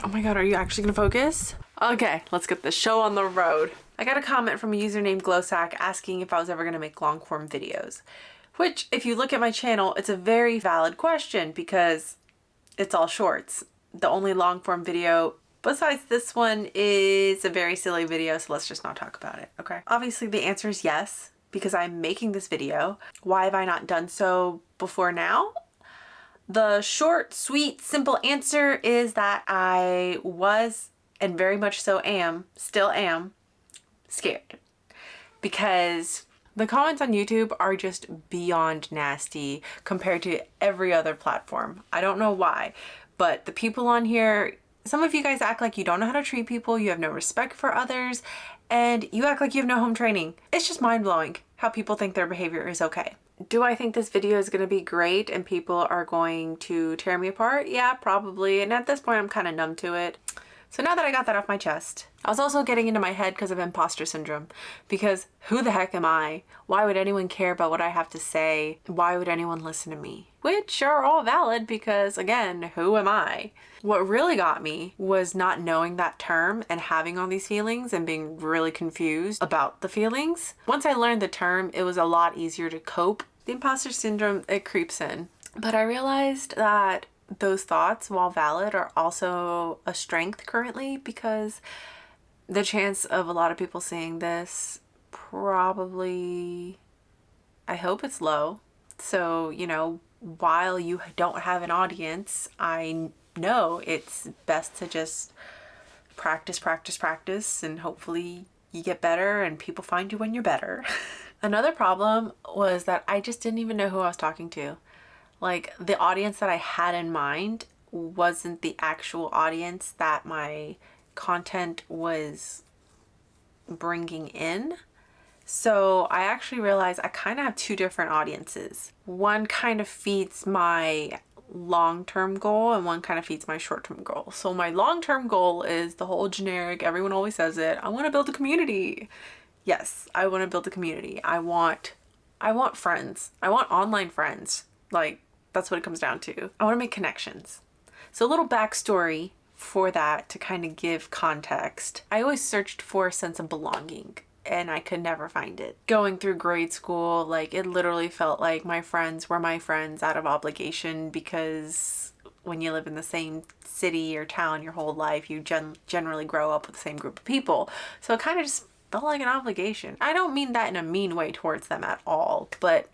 Oh my God, are you actually gonna focus? Okay, let's get the show on the road. I got a comment from a user named Glowsack asking if I was ever gonna make long form videos, which if you look at my channel, it's a very valid question because it's all shorts. The only long form video besides this one is a very silly video, so let's just not talk about it, okay? Obviously the answer is yes, because I'm making this video. Why have I not done so before now? The short, sweet, simple answer is that I was, and very much so still am, scared. Because the comments on YouTube are just beyond nasty compared to every other platform. I don't know why, but the people on here, some of you guys act like you don't know how to treat people, you have no respect for others, and you act like you have no home training. It's just mind-blowing how people think their behavior is okay. Do I think this video is going to be great and people are going to tear me apart? Yeah, probably. And at this point, I'm kind of numb to it. So now that I got that off my chest, I was also getting into my head because of imposter syndrome. Because who the heck am I? Why would anyone care about what I have to say? Why would anyone listen to me? Which are all valid because, again, who am I? What really got me was not knowing that term and having all these feelings and being really confused about the feelings. Once I learned the term, it was a lot easier to cope. The imposter syndrome, it creeps in. But I realized that those thoughts, while valid, are also a strength currently because the chance of a lot of people seeing this probably, I hope it's low. So, you know, while you don't have an audience, I know it's best to just practice, practice, practice, and hopefully you get better and people find you when you're better. Another problem was that I just didn't even know who I was talking to. Like, the audience that I had in mind wasn't the actual audience that my content was bringing in. So I actually realized I kind of have two different audiences. One kind of feeds my long-term goal and one kind of feeds my short-term goal. So my long-term goal is the whole generic, everyone always says it, I want to build a community. Yes, I want to build a community. I want friends. I want online friends. Like, that's what it comes down to. I want to make connections. So a little backstory for that to kind of give context. I always searched for a sense of belonging and I could never find it. Going through grade school, like, it literally felt like my friends were my friends out of obligation because when you live in the same city or town your whole life, you generally grow up with the same group of people. So it kind of just felt like an obligation. I don't mean that in a mean way towards them at all, but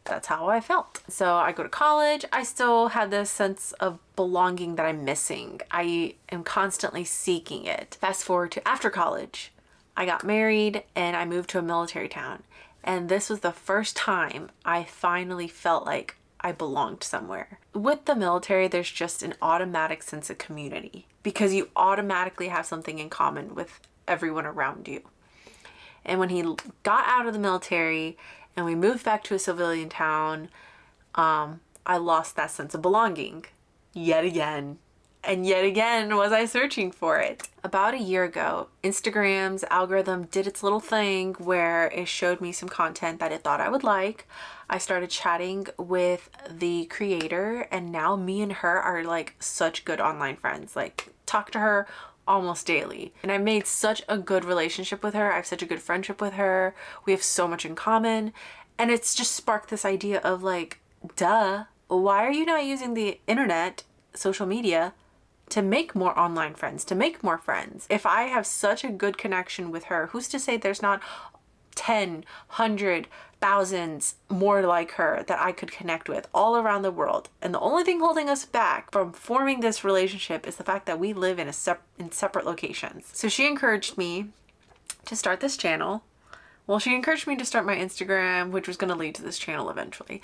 that's how I felt. So I go to college, I still have this sense of belonging that I'm missing. I am constantly seeking it. Fast forward to after college, I got married and I moved to a military town. And this was the first time I finally felt like I belonged somewhere. With the military, there's just an automatic sense of community because you automatically have something in common with everyone around you. And when he got out of the military and we moved back to a civilian town, I lost that sense of belonging yet again. And yet again was I searching for it. About a year ago, Instagram's algorithm did its little thing where it showed me some content that it thought I would like. I started chatting with the creator and now me and her are like such good online friends. Like, talk to her almost daily. And I made such a good relationship with her. I have such a good friendship with her. We have so much in common. And it's just sparked this idea of like, duh, why are you not using the internet, social media, to make more online friends, to make more friends? If I have such a good connection with her, who's to say there's not 10, 100, thousands more like her that I could connect with all around the world? And the only thing holding us back from forming this relationship is the fact that we live in separate locations. So she encouraged me to start this channel. Well, she encouraged me to start my Instagram, which was going to lead to this channel eventually.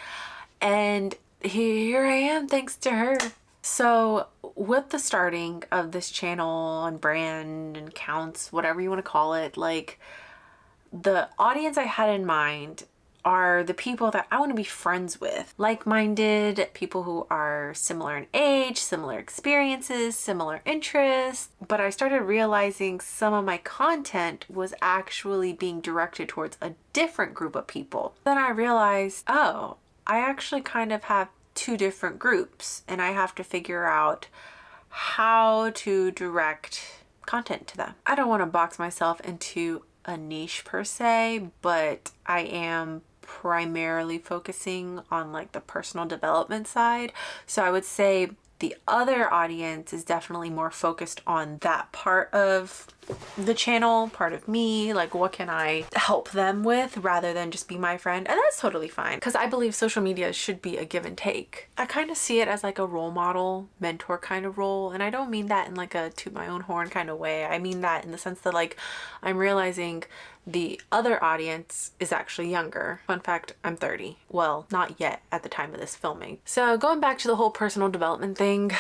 And here I am, thanks to her. So with the starting of this channel and brand and counts, whatever you want to call it, like, the audience I had in mind are the people that I want to be friends with. Like-minded people who are similar in age, similar experiences, similar interests. But I started realizing some of my content was actually being directed towards a different group of people. Then I realized, oh, I actually kind of have two different groups and I have to figure out how to direct content to them. I don't want to box myself into a niche per se, but I am primarily focusing on like the personal development side. So I would say the other audience is definitely more focused on that part of the channel, part of me, like what can I help them with rather than just be my friend. And that's totally fine because I believe social media should be a give and take. I kind of see it as like a role model, mentor kind of role. And I don't mean that in like a toot my own horn kind of way. I mean that in the sense that like I'm realizing the other audience is actually younger. Fun fact, I'm 30. Well, not yet at the time of this filming. So going back to the whole personal development thing,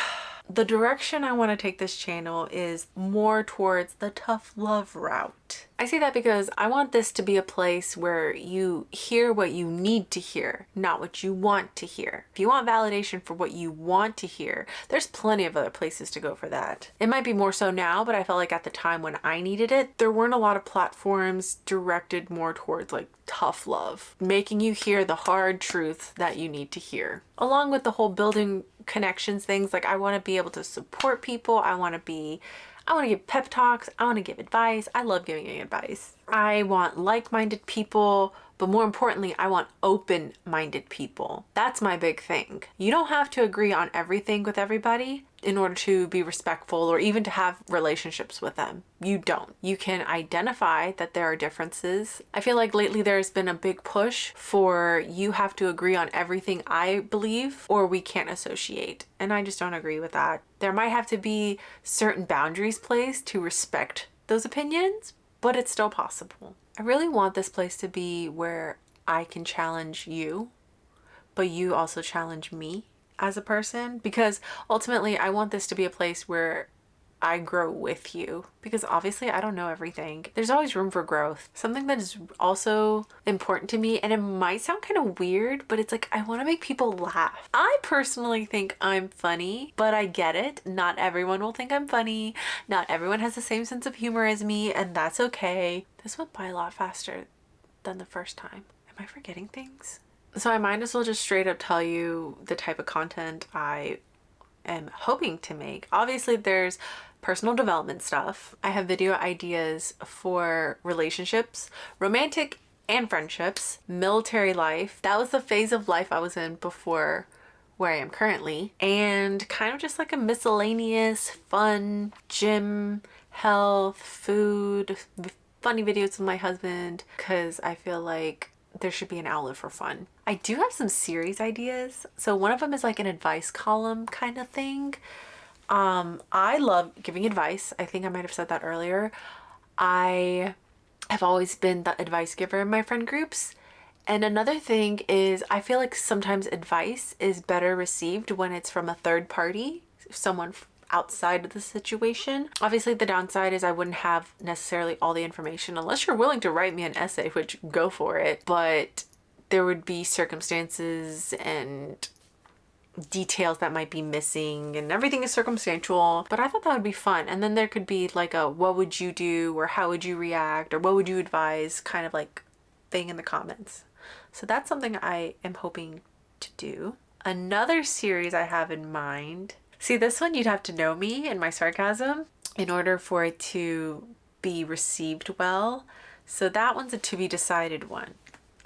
the direction I want to take this channel is more towards the tough love route. I say that because I want this to be a place where you hear what you need to hear, not what you want to hear. If you want validation for what you want to hear, there's plenty of other places to go for that. It might be more so now, but I felt like at the time when I needed it, there weren't a lot of platforms directed more towards like tough love, making you hear the hard truth that you need to hear. Along with the whole building connections things, like I want to be able to support people. I want to give pep talks. I want to give advice. I love giving advice. I want like-minded people, but more importantly, I want open-minded people. That's my big thing. You don't have to agree on everything with everybody in order to be respectful or even to have relationships with them. You don't. You can identify that there are differences. I feel like lately there's been a big push for you have to agree on everything I believe or we can't associate. And I just don't agree with that. There might have to be certain boundaries placed to respect those opinions, but it's still possible. I really want this place to be where I can challenge you, but you also challenge me as a person, because ultimately I want this to be a place where I grow with you, because obviously I don't know everything. There's always room for growth. Something that is also important to me, and it might sound kind of weird, but it's like I want to make people laugh. I personally think I'm funny, but I get it. Not everyone will think I'm funny. Not everyone has the same sense of humor as me, and that's okay. This went by a lot faster than the first time. Am I forgetting things? So I might as well just straight up tell you the type of content I am hoping to make. Obviously there's personal development stuff. I have video ideas for relationships, romantic and friendships, military life. That was the phase of life I was in before where I am currently, and kind of just like a miscellaneous fun gym, health, food, funny videos with my husband, because I feel like there should be an outlet for fun. I do have some series ideas. So one of them is like an advice column kind of thing. I love giving advice. I think I might have said that earlier. I have always been the advice giver in my friend groups. And another thing is I feel like sometimes advice is better received when it's from a third party, someone outside of the situation. Obviously the downside is I wouldn't have necessarily all the information unless you're willing to write me an essay, which go for it. But there would be circumstances and details that might be missing, and everything is circumstantial, but I thought that would be fun. And then there could be like a what would you do, or how would you react, or what would you advise kind of like thing in the comments. So that's something I am hoping to do. Another series I have in mind, see this one you'd have to know me and my sarcasm in order for it to be received well. So that one's a to be decided one,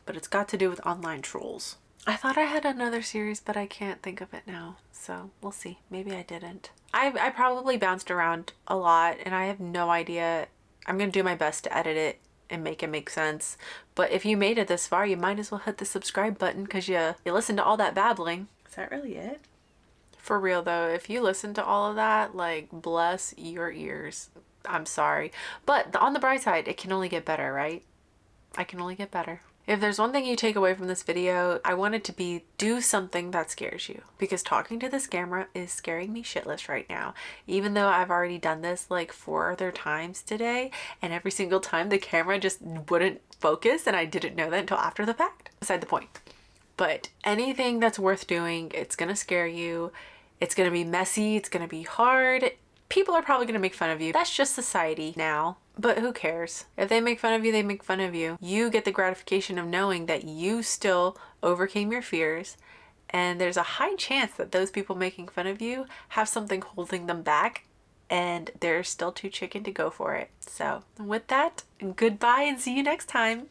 but it's got to do with online trolls. I thought I had another series, but I can't think of it now. So we'll see. Maybe I didn't. I probably bounced around a lot and I have no idea. I'm going to do my best to edit it and make it make sense. But if you made it this far, you might as well hit the subscribe button because you listened to all that babbling. Is that really it? For real though, if you listen to all of that, like bless your ears. I'm sorry. But on the bright side, it can only get better, right? I can only get better. If there's one thing you take away from this video, I want it to be do something that scares you, because talking to this camera is scaring me shitless right now. Even though I've already done this like 4 other times today, and every single time the camera just wouldn't focus and I didn't know that until after the fact. Beside the point. But anything that's worth doing, it's gonna scare you. It's gonna be messy. It's gonna be hard. People are probably gonna make fun of you. That's just society now. But who cares? If they make fun of you, they make fun of you. You get the gratification of knowing that you still overcame your fears And there's a high chance that those people making fun of you have something holding them back and they're still too chicken to go for it. So with that, goodbye and see you next time.